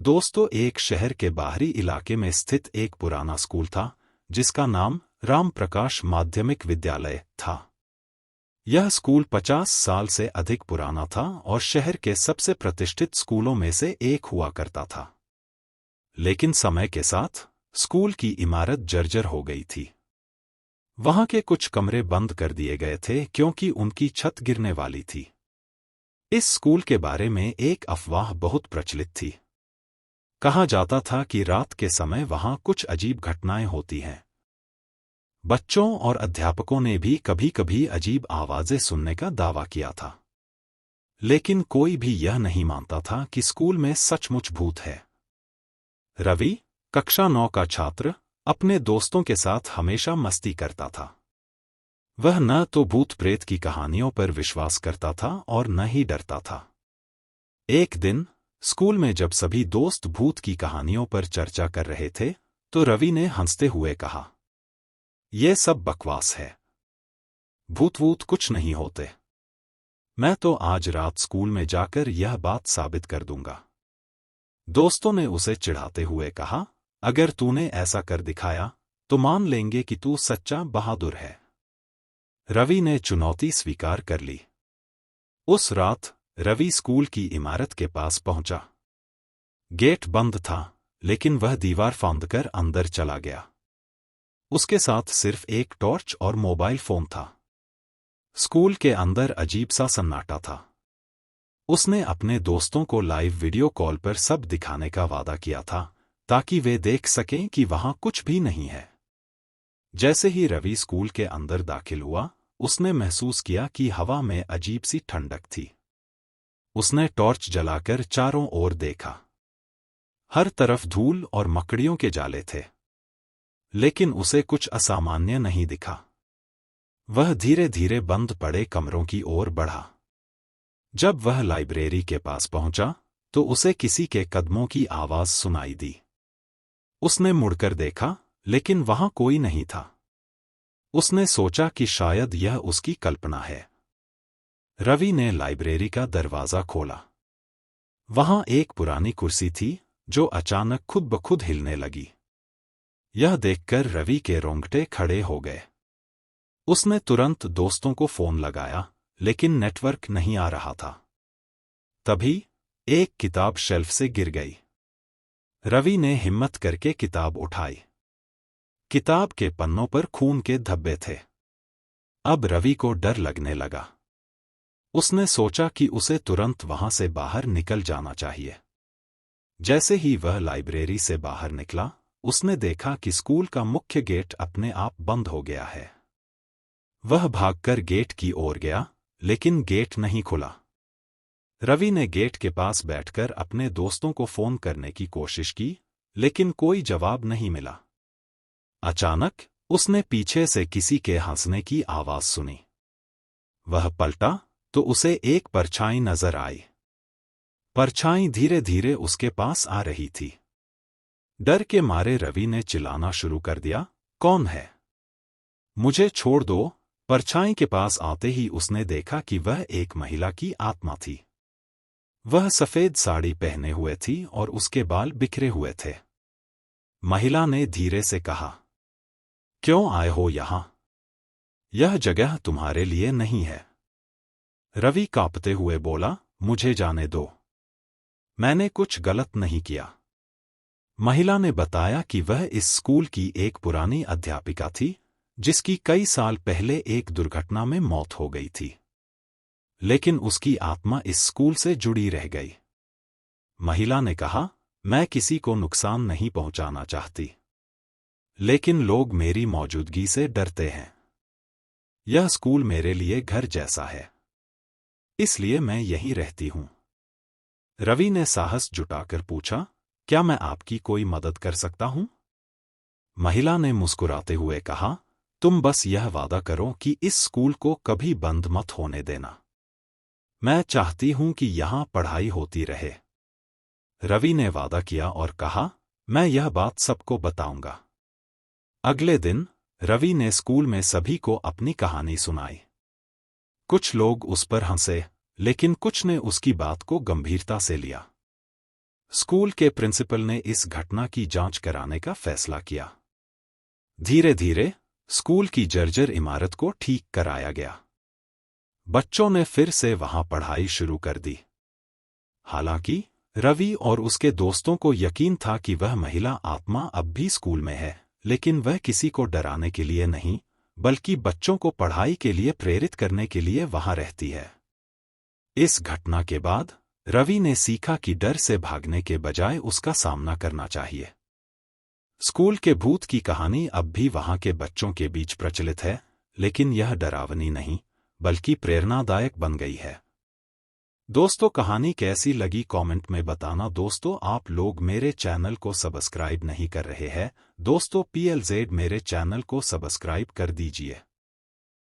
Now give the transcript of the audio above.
दोस्तों, एक शहर के बाहरी इलाके में स्थित एक पुराना स्कूल था जिसका नाम राम प्रकाश माध्यमिक विद्यालय था। यह स्कूल 50 साल से अधिक पुराना था और शहर के सबसे प्रतिष्ठित स्कूलों में से एक हुआ करता था। लेकिन समय के साथ स्कूल की इमारत जर्जर हो गई थी। वहां के कुछ कमरे बंद कर दिए गए थे क्योंकि उनकी छत गिरने वाली थी। इस स्कूल के बारे में एक अफवाह बहुत प्रचलित थी। कहा जाता था कि रात के समय वहां कुछ अजीब घटनाएं होती हैं। बच्चों और अध्यापकों ने भी कभी-कभी अजीब आवाजें सुनने का दावा किया था। लेकिन कोई भी यह नहीं मानता था कि स्कूल में सचमुच भूत है। रवि, कक्षा 9 का छात्र, अपने दोस्तों के साथ हमेशा मस्ती करता था। वह न तो भूत प्रेत की कहानियों पर विश्वास करता था और न ही डरता था। एक दिन स्कूल में जब सभी दोस्त भूत की कहानियों पर चर्चा कर रहे थे, तो रवि ने हंसते हुए कहा, "यह सब बकवास है। भूत-वूत कुछ नहीं होते। मैं तो आज रात स्कूल में जाकर यह बात साबित कर दूंगा।" दोस्तों ने उसे चिढ़ाते हुए कहा, "अगर तूने ऐसा कर दिखाया, तो मान लेंगे कि तू सच्चा बहादुर है।" रवि ने चुनौती स्वीकार कर ली। उस रात रवि स्कूल की इमारत के पास पहुंचा। गेट बंद था, लेकिन वह दीवार फांदकर अंदर चला गया। उसके साथ सिर्फ एक टॉर्च और मोबाइल फोन था। स्कूल के अंदर अजीब सा सन्नाटा था। उसने अपने दोस्तों को लाइव वीडियो कॉल पर सब दिखाने का वादा किया था, ताकि वे देख सकें कि वहां कुछ भी नहीं है। जैसे ही रवि स्कूल के अंदर दाखिल हुआ, उसने महसूस किया कि हवा में अजीब सी ठंडक थी। उसने टॉर्च जलाकर चारों ओर देखा। हर तरफ धूल और मकड़ियों के जाले थे। लेकिन उसे कुछ असामान्य नहीं दिखा। वह धीरे धीरे बंद पड़े कमरों की ओर बढ़ा। जब वह लाइब्रेरी के पास पहुंचा, तो उसे किसी के कदमों की आवाज सुनाई दी। उसने मुड़कर देखा, लेकिन वहां कोई नहीं था। उसने सोचा कि शायद यह उसकी कल्पना है। रवि ने लाइब्रेरी का दरवाजा खोला। वहां एक पुरानी कुर्सी थी, जो अचानक खुद ब खुद हिलने लगी। यह देखकर रवि के रोंगटे खड़े हो गए। उसने तुरंत दोस्तों को फोन लगाया, लेकिन नेटवर्क नहीं आ रहा था। तभी एक किताब शेल्फ से गिर गई। रवि ने हिम्मत करके किताब उठाई। किताब के पन्नों पर खून के धब्बे थे। अब रवि को डर लगने लगा। उसने सोचा कि उसे तुरंत वहां से बाहर निकल जाना चाहिए। जैसे ही वह लाइब्रेरी से बाहर निकला, उसने देखा कि स्कूल का मुख्य गेट अपने आप बंद हो गया है। वह भागकर गेट की ओर गया, लेकिन गेट नहीं खुला। रवि ने गेट के पास बैठकर अपने दोस्तों को फोन करने की कोशिश की, लेकिन कोई जवाब नहीं मिला। अचानक उसने पीछे से किसी के हंसने की आवाज सुनी। वह पलटा, तो उसे एक परछाई नजर आई। परछाई धीरे धीरे उसके पास आ रही थी। डर के मारे रवि ने चिल्लाना शुरू कर दिया, "कौन है? मुझे छोड़ दो।" परछाई के पास आते ही उसने देखा कि वह एक महिला की आत्मा थी। वह सफेद साड़ी पहने हुए थी और उसके बाल बिखरे हुए थे। महिला ने धीरे से कहा, "क्यों आए हो यहां? यह जगह तुम्हारे लिए नहीं है।" रवि कांपते हुए बोला, "मुझे जाने दो। मैंने कुछ गलत नहीं किया।" महिला ने बताया कि वह इस स्कूल की एक पुरानी अध्यापिका थी, जिसकी कई साल पहले एक दुर्घटना में मौत हो गई थी। लेकिन उसकी आत्मा इस स्कूल से जुड़ी रह गई। महिला ने कहा, "मैं किसी को नुकसान नहीं पहुंचाना चाहती, लेकिन लोग मेरी मौजूदगी से डरते हैं। यह स्कूल मेरे लिए घर जैसा है, इसलिए मैं यहीं रहती हूं।" रवि ने साहस जुटाकर पूछा, "क्या मैं आपकी कोई मदद कर सकता हूं?" महिला ने मुस्कुराते हुए कहा, "तुम बस यह वादा करो कि इस स्कूल को कभी बंद मत होने देना। मैं चाहती हूं कि यहां पढ़ाई होती रहे।" रवि ने वादा किया और कहा, "मैं यह बात सबको बताऊंगा।" अगले दिन रवि ने स्कूल में सभी को अपनी कहानी सुनाई। कुछ लोग उस पर हंसे, लेकिन कुछ ने उसकी बात को गंभीरता से लिया। स्कूल के प्रिंसिपल ने इस घटना की जांच कराने का फैसला किया। धीरे धीरे स्कूल की जर्जर इमारत को ठीक कराया गया। बच्चों ने फिर से वहां पढ़ाई शुरू कर दी। हालांकि रवि और उसके दोस्तों को यकीन था कि वह महिला आत्मा अब भी स्कूल में है, लेकिन वह किसी को डराने के लिए नहीं, बल्कि बच्चों को पढ़ाई के लिए प्रेरित करने के लिए वहां रहती है। इस घटना के बाद रवि ने सीखा कि डर से भागने के बजाय उसका सामना करना चाहिए। स्कूल के भूत की कहानी अब भी वहां के बच्चों के बीच प्रचलित है, लेकिन यह डरावनी नहीं, बल्कि प्रेरणादायक बन गई है। दोस्तों, कहानी कैसी लगी कमेंट में बताना। दोस्तों, आप लोग मेरे चैनल को सब्सक्राइब नहीं कर रहे हैं। दोस्तों, PLZ मेरे चैनल को सब्सक्राइब कर दीजिए।